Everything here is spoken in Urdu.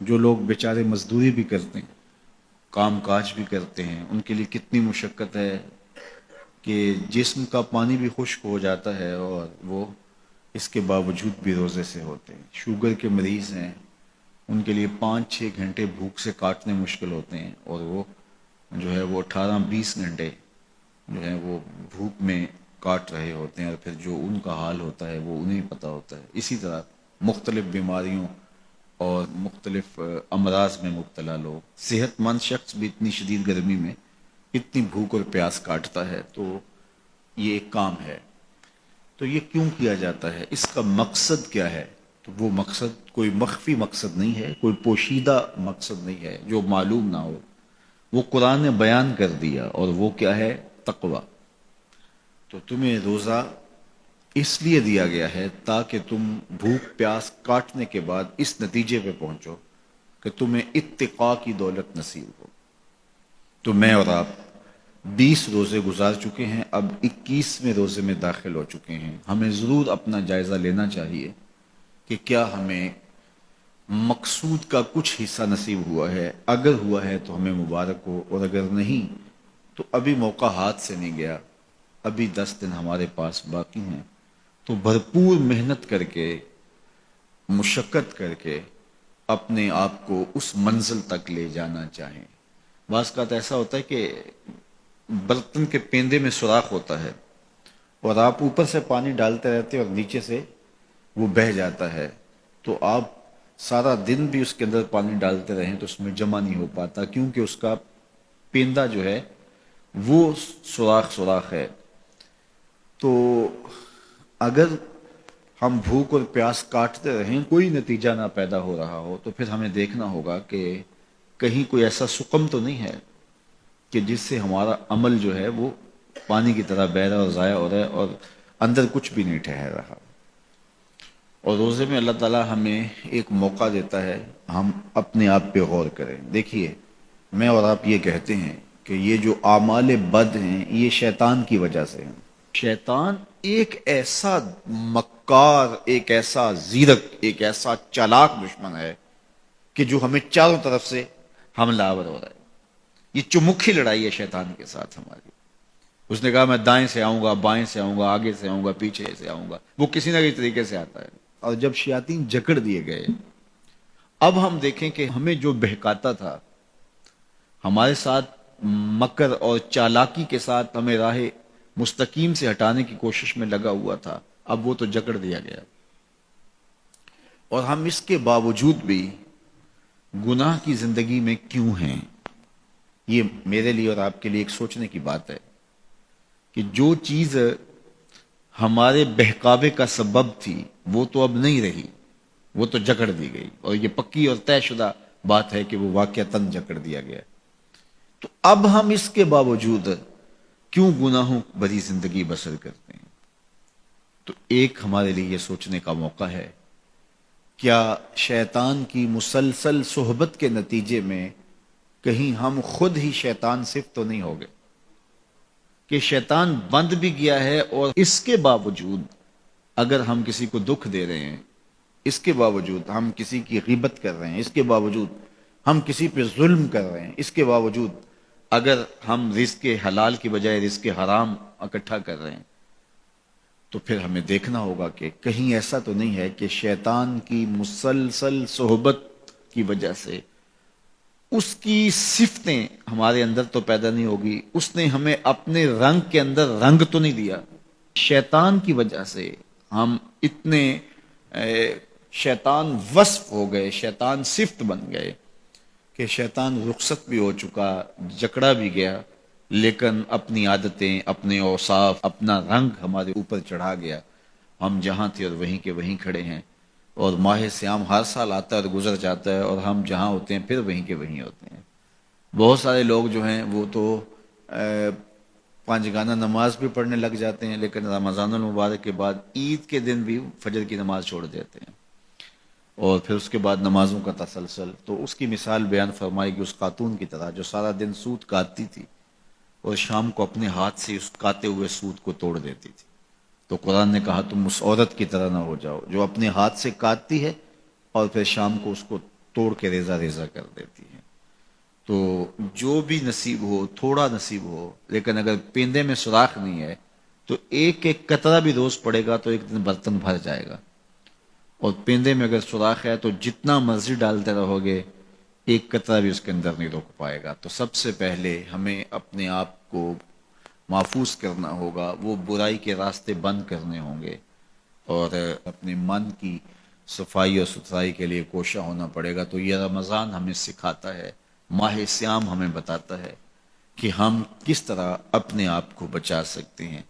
جو لوگ بیچارے مزدوری بھی کرتے ہیں، کام کاج بھی کرتے ہیں، ان کے لیے کتنی مشقت ہے کہ جسم کا پانی بھی خشک ہو جاتا ہے اور وہ اس کے باوجود بھی روزے سے ہوتے ہیں۔ شوگر کے مریض ہیں، ان کے لیے 5-6 گھنٹے بھوک سے کاٹنے مشکل ہوتے ہیں، اور وہ جو ہے وہ 18-20 گھنٹے جو ہے وہ بھوک میں کاٹ رہے ہوتے ہیں، اور پھر جو ان کا حال ہوتا ہے وہ انہیں پتہ ہوتا ہے۔ اسی طرح مختلف بیماریوں اور مختلف امراض میں مبتلا لوگ، صحت مند شخص بھی اتنی شدید گرمی میں اتنی بھوک اور پیاس کاٹتا ہے، تو یہ ایک کام ہے۔ تو یہ کیوں کیا جاتا ہے، اس کا مقصد کیا ہے؟ تو وہ مقصد کوئی مخفی مقصد نہیں ہے، کوئی پوشیدہ مقصد نہیں ہے جو معلوم نہ ہو، وہ قرآن نے بیان کر دیا، اور وہ کیا ہے؟ تقوی۔ تو تمہیں روزہ اس لیے دیا گیا ہے تاکہ تم بھوک پیاس کاٹنے کے بعد اس نتیجے پہ پہنچو کہ تمہیں اتقاء کی دولت نصیب ہو۔ تو میں اور آپ 20 روزے گزار چکے ہیں، اب 21ویں روزے میں داخل ہو چکے ہیں۔ ہمیں ضرور اپنا جائزہ لینا چاہیے کہ کیا ہمیں مقصود کا کچھ حصہ نصیب ہوا ہے۔ اگر ہوا ہے تو ہمیں مبارک ہو، اور اگر نہیں تو ابھی موقع ہاتھ سے نہیں گیا، ابھی 10 دن ہمارے پاس باقی ہیں۔ تو بھرپور محنت کر کے، مشقت کر کے اپنے آپ کو اس منزل تک لے جانا چاہیں۔ بعض کا ایسا ہوتا ہے کہ برتن کے پیندے میں سوراخ ہوتا ہے، اور آپ اوپر سے پانی ڈالتے رہتے ہیں اور نیچے سے وہ بہہ جاتا ہے، تو آپ سارا دن بھی اس کے اندر پانی ڈالتے رہیں تو اس میں جمع نہیں ہو پاتا، کیونکہ اس کا پیندہ جو ہے وہ سوراخ ہے۔ تو اگر ہم بھوک اور پیاس کاٹتے رہیں، کوئی نتیجہ نہ پیدا ہو رہا ہو، تو پھر ہمیں دیکھنا ہوگا کہ کہیں کوئی ایسا سقم تو نہیں ہے کہ جس سے ہمارا عمل جو ہے وہ پانی کی طرح بہہ رہا ہے اور ضائع ہو رہا ہے، اور اندر کچھ بھی نہیں ٹھہر رہا۔ اور روزے میں اللہ تعالیٰ ہمیں ایک موقع دیتا ہے ہم اپنے آپ پہ غور کریں۔ دیکھیے، میں اور آپ یہ کہتے ہیں کہ یہ جو اعمال بد ہیں یہ شیطان کی وجہ سے ہیں۔ شیطان ایک ایسا مکار، ایک ایسا زیرک، ایک ایسا چالاک دشمن ہے کہ جو ہمیں چاروں طرف سے حملہ آور ہو رہا ہے۔ یہ چمکھی لڑائی ہے شیطان کے ساتھ ہماری۔ اس نے کہا میں دائیں سے آؤں گا، بائیں سے آؤں گا، آگے سے آؤں گا، پیچھے سے آؤں گا، وہ کسی نہ کسی طریقے سے آتا ہے۔ اور جب شیاطین جکڑ دیے گئے، اب ہم دیکھیں کہ ہمیں جو بہکاتا تھا، ہمارے ساتھ مکر اور چالاکی کے ساتھ ہمیں راہ مستقیم سے ہٹانے کی کوشش میں لگا ہوا تھا، اب وہ تو جکڑ دیا گیا، اور ہم اس کے باوجود بھی گناہ کی زندگی میں کیوں ہیں؟ یہ میرے لیے اور آپ کے لیے ایک سوچنے کی بات ہے کہ جو چیز ہمارے بہکاوے کا سبب تھی وہ تو اب نہیں رہی، وہ تو جکڑ دی گئی، اور یہ پکی اور طے شدہ بات ہے کہ وہ واقعتاً جکڑ دیا گیا۔ تو اب ہم اس کے باوجود کیوں گناہوں بھری زندگی بسر کرتے ہیں؟ تو ایک ہمارے لیے یہ سوچنے کا موقع ہے، کیا شیطان کی مسلسل صحبت کے نتیجے میں کہیں ہم خود ہی شیطان صفت تو نہیں ہو گئے کہ شیطان بند بھی گیا ہے، اور اس کے باوجود اگر ہم کسی کو دکھ دے رہے ہیں، اس کے باوجود ہم کسی کی غیبت کر رہے ہیں، اس کے باوجود ہم کسی پہ ظلم کر رہے ہیں، اس کے باوجود اگر ہم رزق حلال کی بجائے رزق حرام اکٹھا کر رہے ہیں، تو پھر ہمیں دیکھنا ہوگا کہ کہیں ایسا تو نہیں ہے کہ شیطان کی مسلسل صحبت کی وجہ سے اس کی صفتیں ہمارے اندر تو پیدا نہیں ہوگی، اس نے ہمیں اپنے رنگ کے اندر رنگ تو نہیں دیا۔ شیطان کی وجہ سے ہم اتنے شیطان وصف ہو گئے، شیطان صفت بن گئے کہ شیطان رخصت بھی ہو چکا، جکڑا بھی گیا، لیکن اپنی عادتیں، اپنے اوصاف، اپنا رنگ ہمارے اوپر چڑھا گیا۔ ہم جہاں تھے اور وہیں کے وہیں کھڑے ہیں، اور ماہ سیام ہر سال آتا ہے اور گزر جاتا ہے، اور ہم جہاں ہوتے ہیں پھر وہیں کے وہیں ہوتے ہیں۔ بہت سارے لوگ جو ہیں وہ تو 5 گانہ نماز بھی پڑھنے لگ جاتے ہیں، لیکن رمضان المبارک کے بعد عید کے دن بھی فجر کی نماز چھوڑ دیتے ہیں، اور پھر اس کے بعد نمازوں کا تسلسل۔ تو اس کی مثال بیان فرمائی کہ اس خاتون کی طرح جو سارا دن سوت کاٹتی تھی اور شام کو اپنے ہاتھ سے اس کاتے ہوئے سوت کو توڑ دیتی تھی۔ تو قرآن نے کہا تم اس عورت کی طرح نہ ہو جاؤ جو اپنے ہاتھ سے کاٹتی ہے اور پھر شام کو اس کو توڑ کے ریزہ ریزہ کر دیتی ہے۔ تو جو بھی نصیب ہو، تھوڑا نصیب ہو، لیکن اگر پیندے میں سوراخ نہیں ہے تو ایک ایک قطرہ بھی روز پڑے گا تو ایک دن برتن بھر جائے گا، اور پیندے میں اگر سوراخ ہے تو جتنا مرضی ڈالتے رہو گے ایک قطرہ بھی اس کے اندر نہیں روک پائے گا۔ تو سب سے پہلے ہمیں اپنے آپ کو محفوظ کرنا ہوگا، وہ برائی کے راستے بند کرنے ہوں گے، اور اپنے من کی صفائی اور ستھرائی کے لیے کوشاں ہونا پڑے گا۔ تو یہ رمضان ہمیں سکھاتا ہے، ماہ سیام ہمیں بتاتا ہے کہ ہم کس طرح اپنے آپ کو بچا سکتے ہیں۔